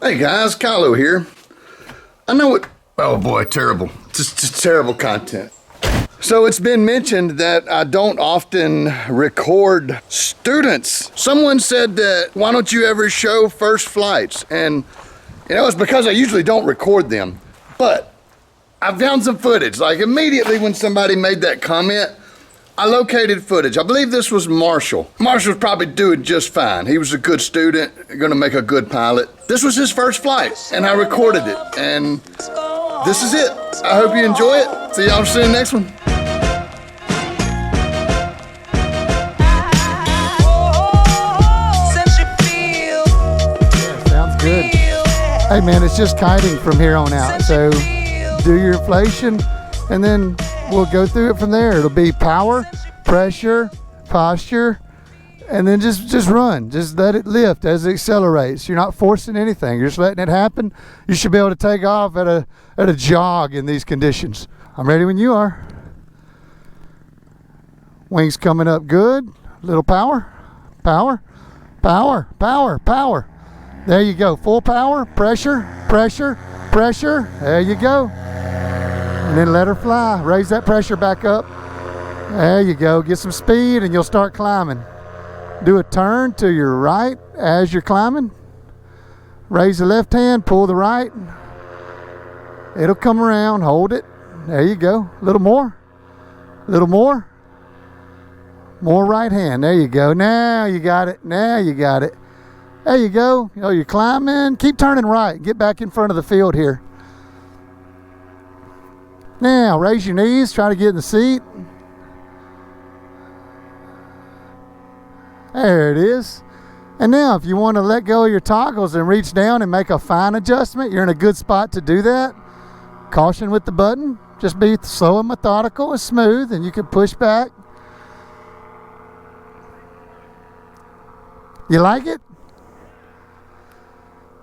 Hey guys, Kylo here. I know it, oh boy, terrible. Just terrible content. So it's been mentioned that I don't often record students. Someone said that, why don't you ever show first flights? And it's because I usually don't record them. But I found some footage, like immediately when somebody made that comment, I located footage. I believe this was Marshall. Marshall's probably doing just fine. He was a good student, gonna make a good pilot. This was his first flight, and I recorded it, and this is it. I hope you enjoy it. See y'all soon next one. Yeah, sounds good. Hey man, it's just kiting from here on out, so do your inflation, and then we'll go through it from there. It'll be power, pressure, posture, and then just run. Just let it lift as it accelerates. You're not forcing anything. You're just letting it happen. You should be able to take off at a jog in these conditions. I'm ready when you are. Wings coming up good. Little power, power, power, power, power. There you go. Full power, pressure, pressure, pressure. There you go. And then let her fly. Raise that pressure back up. There you go. Get some speed and you'll start climbing. Do a turn to your right as you're climbing. Raise the left hand, pull the right. It'll come around. Hold it. There you go. A little more. A little more. More right hand. There you go. Now you got it. Now you got it. There you go. You're climbing. Keep turning right. Get back in front of the field here. Now, raise your knees, try to get in the seat. There it is. And now, if you want to let go of your toggles and reach down and make a fine adjustment, you're in a good spot to do that. Caution with the button. Just be slow and methodical and smooth, and you can push back. You like it?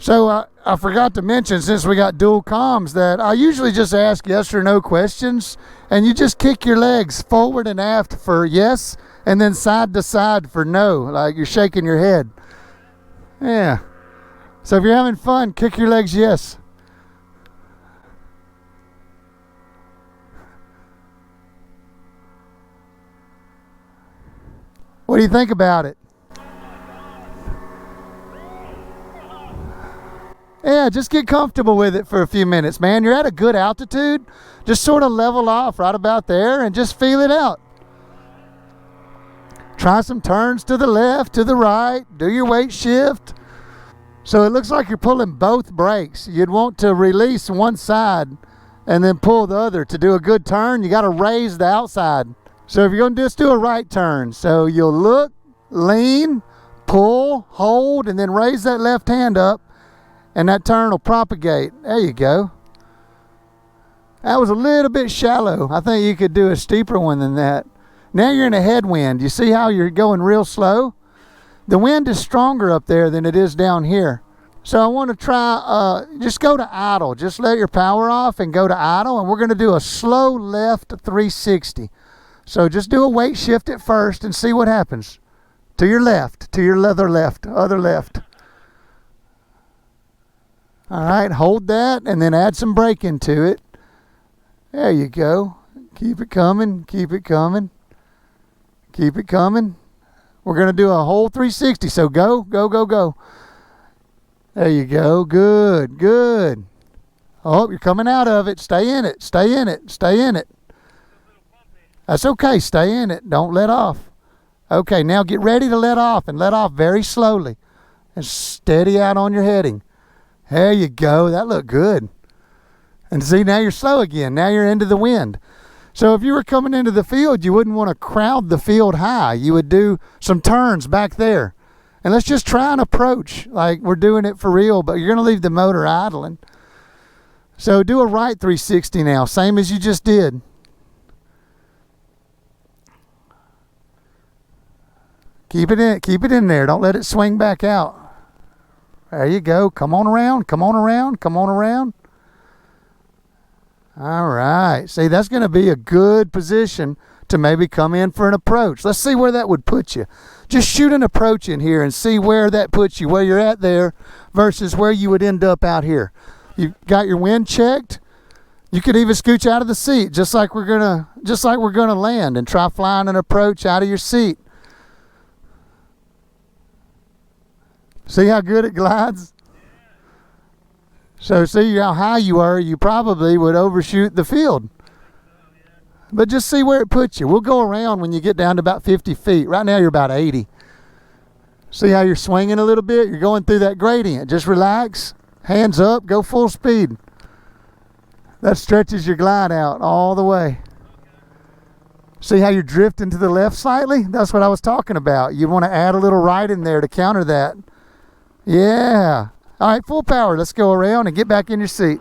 So I forgot to mention, since we got dual comms, that I usually just ask yes or no questions, and you just kick your legs forward and aft for yes, and then side to side for no, like you're shaking your head. Yeah. So if you're having fun, kick your legs yes. What do you think about it? Yeah, just get comfortable with it for a few minutes, man. You're at a good altitude. Just sort of level off right about there and just feel it out. Try some turns to the left, to the right. Do your weight shift. So it looks like you're pulling both brakes. You'd want to release one side and then pull the other. To do a good turn, you got to raise the outside. So if you're going to just do a right turn, so you'll look, lean, pull, hold, and then raise that left hand up. And that turn will propagate. There you go. That was a little bit shallow. I think you could do a steeper one than that. Now you're in a headwind. You see how you're going real slow? The wind is stronger up there than it is down here. So I want to try, just go to idle. Just let your power off and go to idle. And we're going to do a slow left 360. So just do a weight shift at first and see what happens. To your left, to your other left. All right, hold that and then add some brake into it. There you go. Keep it coming, keep it coming, keep it coming. We're going to do a whole 360, so go, go, go, go. There you go. Good, good. Oh, you're coming out of it. Stay in it, stay in it, stay in it. That's okay, stay in it. Don't let off. Okay, now get ready to let off, and let off very slowly. And steady out on your heading. There you go. That looked good. And see, now you're slow again. Now you're into the wind. So if you were coming into the field, you wouldn't want to crowd the field high. You would do some turns back there. And let's just try an approach like we're doing it for real, but you're going to leave the motor idling. So do a right 360 now, same as you just did. Keep it in there. Don't let it swing back out. There you go. Come on around, come on around, come on around. All right. See, that's going to be a good position to maybe come in for an approach. Let's see where that would put you. Just shoot an approach in here and see where that puts you, where you're at there versus where you would end up out here. You got your wind checked. You could even scooch out of the seat just like we're gonna land, and try flying an approach out of your seat. See how good it glides? So see how high you are, you probably would overshoot the field. But just see where it puts you. We'll go around when you get down to about 50 feet. Right now you're about 80. See how you're swinging a little bit? You're going through that gradient. Just relax, hands up, go full speed. That stretches your glide out all the way. See how you're drifting to the left slightly? That's what I was talking about. You want to add a little right in there to counter that. Yeah. All right, full power. Let's go around and get back in your seat.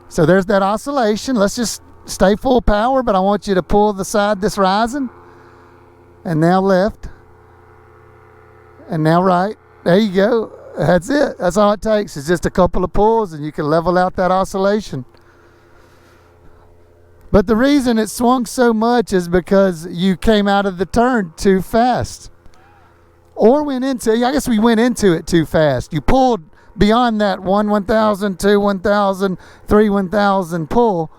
So there's that oscillation. Let's just stay full power, but I want you to pull the side that's rising. And now left. And now right. There you go. That's it. That's all it takes. It's just a couple of pulls and you can level out that oscillation. But the reason it swung so much is because you came out of the turn too fast. Or went into, I guess we went into it too fast. You pulled beyond that 1,000, 2, 1,000, 3, 1,000 pull.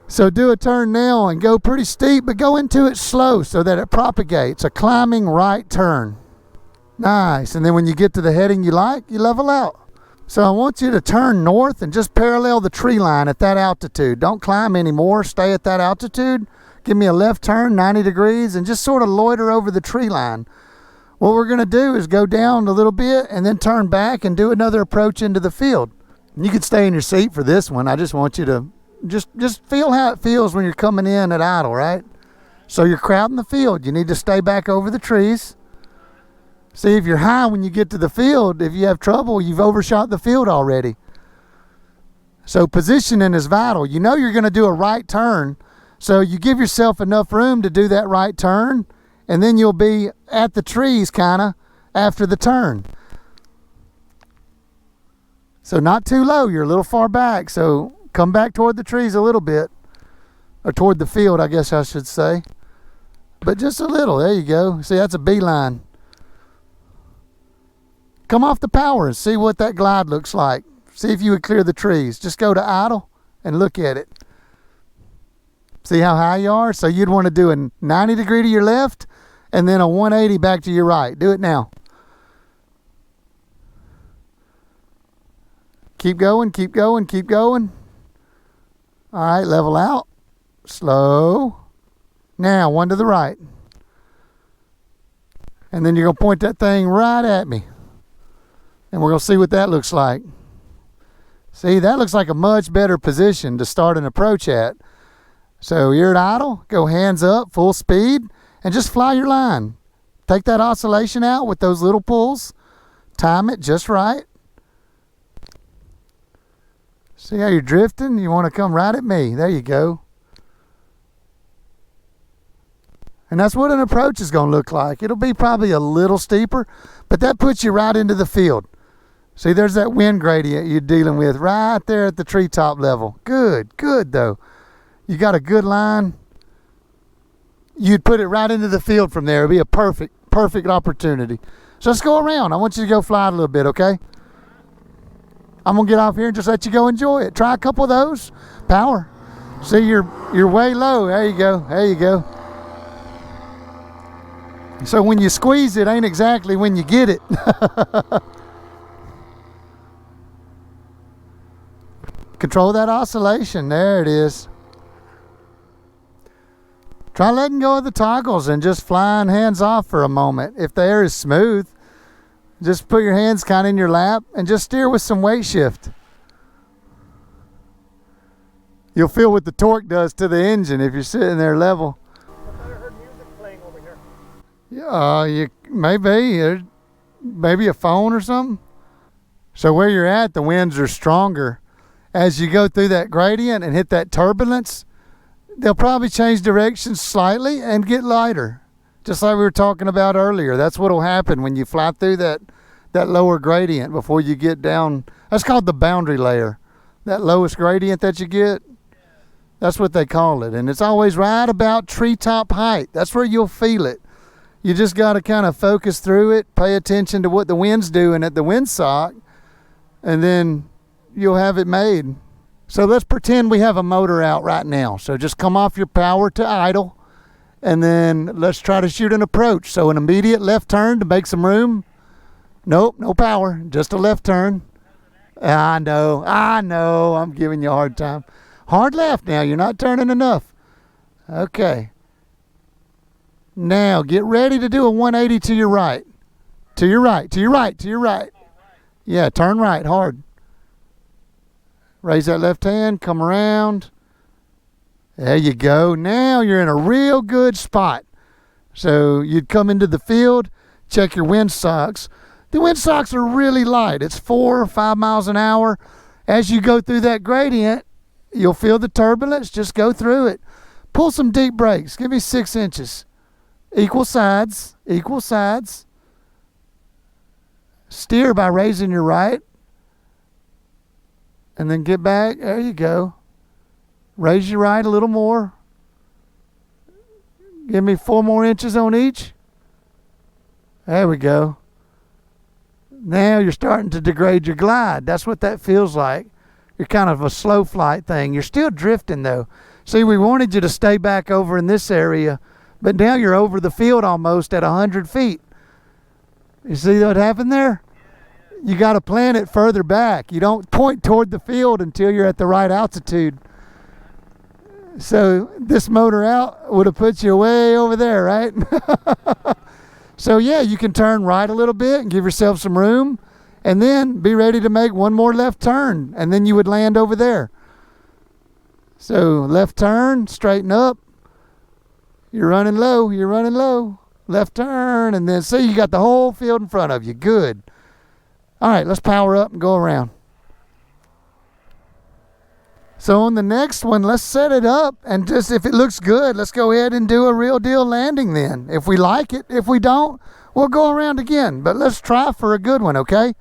So do a turn now and go pretty steep, but go into it slow so that it propagates. A climbing right turn. Nice. And then when you get to the heading you like, you level out. So I want you to turn north and just parallel the tree line at that altitude. Don't climb anymore. Stay at that altitude. Give me a left turn, 90 degrees, and just sort of loiter over the tree line. What we're going to do is go down a little bit and then turn back and do another approach into the field. You can stay in your seat for this one. I just want you to just feel how it feels when you're coming in at idle, right? So you're crowding the field. You need to stay back over the trees. See, if you're high when you get to the field, if you have trouble, you've overshot the field already. So positioning is vital. You know you're going to do a right turn, so you give yourself enough room to do that right turn, and then you'll be at the trees kind of after the turn. So not too low, you're a little far back, so come back toward the trees a little bit, or toward the field, I guess I should say. But just a little, there you go. See, that's a beeline. Come off the power and see what that glide looks like. See if you would clear the trees. Just go to idle and look at it. See how high you are? So you'd want to do a 90 degree to your left and then a 180 back to your right. Do it now. Keep going, keep going, keep going. All right, level out. Slow. Now, one to the right. And then you're going to point that thing right at me. And we're going to see what that looks like. See, that looks like a much better position to start an approach at. So you're at idle, go hands up, full speed, and just fly your line. Take that oscillation out with those little pulls. Time it just right. See how you're drifting? You want to come right at me. There you go. And that's what an approach is going to look like. It'll be probably a little steeper, but that puts you right into the field. See, there's that wind gradient you're dealing with right there at the treetop level. Good, good though. You got a good line. You'd put it right into the field from there. It'd be a perfect opportunity. So let's go around. I want you to go fly it a little bit, okay? I'm gonna get off here and just let you go enjoy it. Try a couple of those. Power. See, you're way low. There you go. There you go. So when you squeeze it, ain't exactly when you get it. Control that oscillation. There it is. Try letting go of the toggles and just flying hands off for a moment. If the air is smooth, just put your hands kind of in your lap and just steer with some weight shift. You'll feel what the torque does to the engine if you're sitting there level. I thought I heard music playing over here. Yeah, maybe a phone or something. So where you're at, the winds are stronger. As you go through that gradient and hit that turbulence, they'll probably change directions slightly and get lighter. Just like we were talking about earlier. That's what will happen when you fly through that lower gradient before you get down. That's called the boundary layer. That lowest gradient that you get. That's what they call it. And it's always right about treetop height. That's where you'll feel it. You just got to kind of focus through it, pay attention to what the wind's doing at the windsock, and then you'll have it made. So let's pretend we have a motor out right now. So just come off your power to idle, and then let's try to shoot an approach. So an immediate left turn to make some room. Nope, no power, just a left turn. I know, I'm giving you a hard time. Hard left now, you're not turning enough. Okay. Now get ready to do a 180 to your right. To your right, to your right, to your right. Yeah, turn right, hard. Raise that left hand, come around. There you go. Now you're in a real good spot. So you'd come into the field, check your windsocks. The windsocks are really light. It's 4 or 5 miles an hour. As you go through that gradient, you'll feel the turbulence. Just go through it. Pull some deep brakes. Give me 6 inches. Equal sides. Equal sides. Steer by raising your right. And then get back. There you go. Raise your right a little more. Give me 4 more inches on each. There we go. Now you're starting to degrade your glide. That's what that feels like. You're kind of a slow flight thing. You're still drifting though. See, we wanted you to stay back over in this area, but now you're over the field almost at 100 feet. You see what happened there? You got to plan it further back. You don't point toward the field until you're at the right altitude. So this motor out would have put you way over there, right? So yeah, you can turn right a little bit and give yourself some room, and then be ready to make one more left turn, and then you would land over there. So left turn, straighten up. You're running low, you're running low. Left turn, and then see, you got the whole field in front of you. Good. All right, let's power up and go around. So on the next one, let's set it up, and just if it looks good, let's go ahead and do a real deal landing then. If we like it, if we don't, we'll go around again. But let's try for a good one, okay?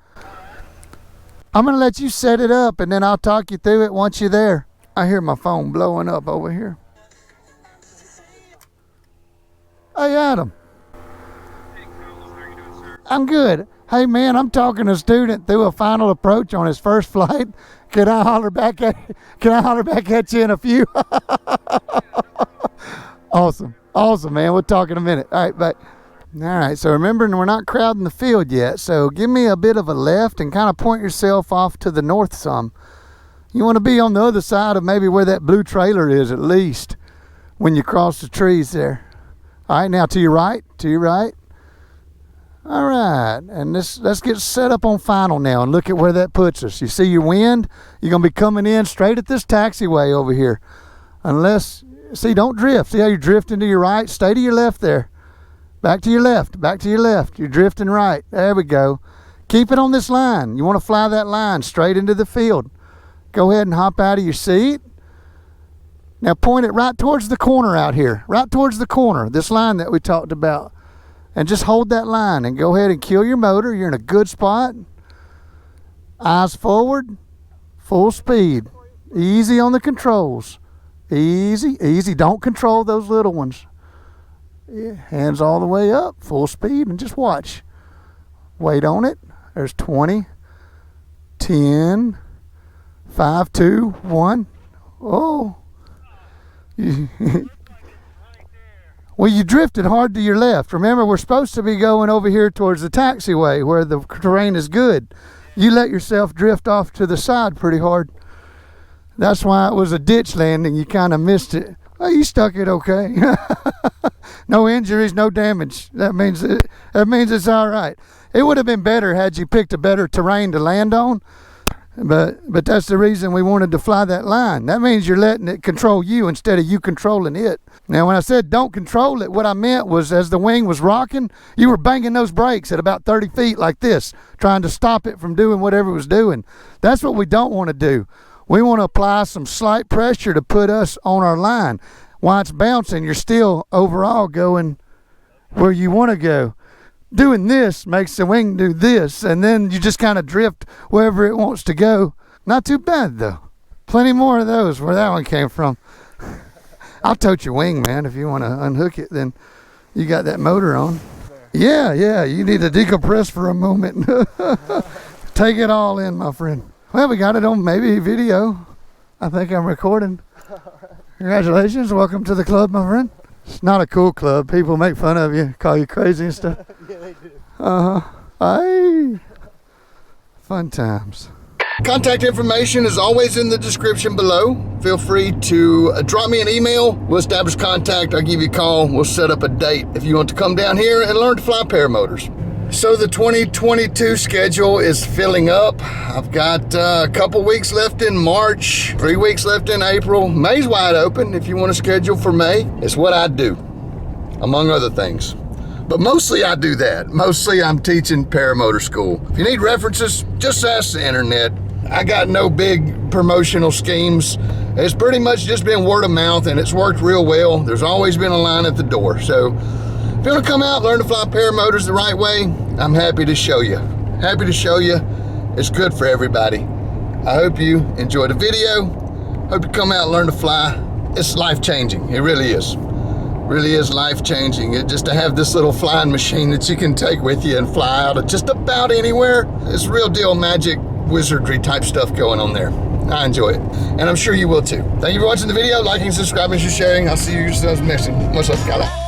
I'm going to let you set it up, and then I'll talk you through it once you're there. I hear my phone blowing up over here. Hey, Adam. Hey, Carlos, how are you doing, sir? I'm good. Hey, man, I'm talking to a student through a final approach on his first flight. Can I holler back at you in a few? Awesome, man. We'll talk in a minute. All right, but all right. So remember, we're not crowding the field yet. So give me a bit of a left and kind of point yourself off to the north some. You want to be on the other side of maybe where that blue trailer is, at least when you cross the trees there. All right, now to your right, to your right. All right, and let's get set up on final now and look at where that puts us. You see your wind? You're going to be coming in straight at this taxiway over here. Unless, see, don't drift. See how you're drifting to your right? Stay to your left there. Back to your left, back to your left. You're drifting right. There we go. Keep it on this line. You want to fly that line straight into the field. Go ahead and hop out of your seat. Now point it right towards the corner out here. Right towards the corner, this line that we talked about. And just hold that line and go ahead and kill your motor. You're in a good spot. Eyes forward, full speed. Easy on the controls. Easy, easy. Don't control those little ones. Yeah, hands all the way up, full speed, and just watch. Wait on it. There's 20, 10, 5, 2, 1. Oh. Well, you drifted hard to your left. Remember, we're supposed to be going over here towards the taxiway where the terrain is good. You let yourself drift off to the side pretty hard. That's why it was a ditch landing. You kind of missed it. Well, you stuck it okay. No injuries, no damage. That means it's all right. It would have been better had you picked a better terrain to land on. But that's the reason we wanted to fly that line. That means you're letting it control you instead of you controlling it. Now, when I said don't control it, what I meant was as the wing was rocking, you were banging those brakes at about 30 feet like this, trying to stop it from doing whatever it was doing. That's what we don't want to do. We want to apply some slight pressure to put us on our line. While it's bouncing, you're still overall going where you want to go. Doing this makes the wing do this, and then you just kind of drift wherever it wants to go. Not too bad, though. Plenty more of those where that one came from. I'll tote your wing, man. If you want to unhook it, then you got that motor on. Yeah, you need to decompress for a moment. Take it all in, my friend. Well, we got it on maybe video. I think I'm recording. Congratulations. Welcome to the club, my friend. It's not a cool club. People make fun of you, call you crazy and stuff. Yeah, they do. Hey. Fun times. Contact information is always in the description below. Feel free to drop me an email. We'll establish contact. I'll give you a call. We'll set up a date if you want to come down here and learn to fly paramotors. So the 2022 schedule is filling up. I've got a couple weeks left in March, 3 weeks left in April. May's wide open if you want to schedule for May. It's what I do, among other things. But mostly I do that. Mostly I'm teaching paramotor school. If you need references, just ask the internet. I got no big promotional schemes. It's pretty much just been word of mouth, and it's worked real well. There's always been a line at the door. So if you want to come out, learn to fly paramotors the right way, I'm happy to show you. Happy to show you. It's good for everybody. I hope you enjoyed the video. Hope you come out and learn to fly. It's life-changing. It really is. Really is life-changing. Just to have this little flying machine that you can take with you and fly out of just about anywhere. It's real deal magic, wizardry type stuff going on there. I enjoy it, and I'm sure you will too. Thank you for watching the video, liking, subscribing, sharing. I'll see you yourselves next time. Much love. Kyle.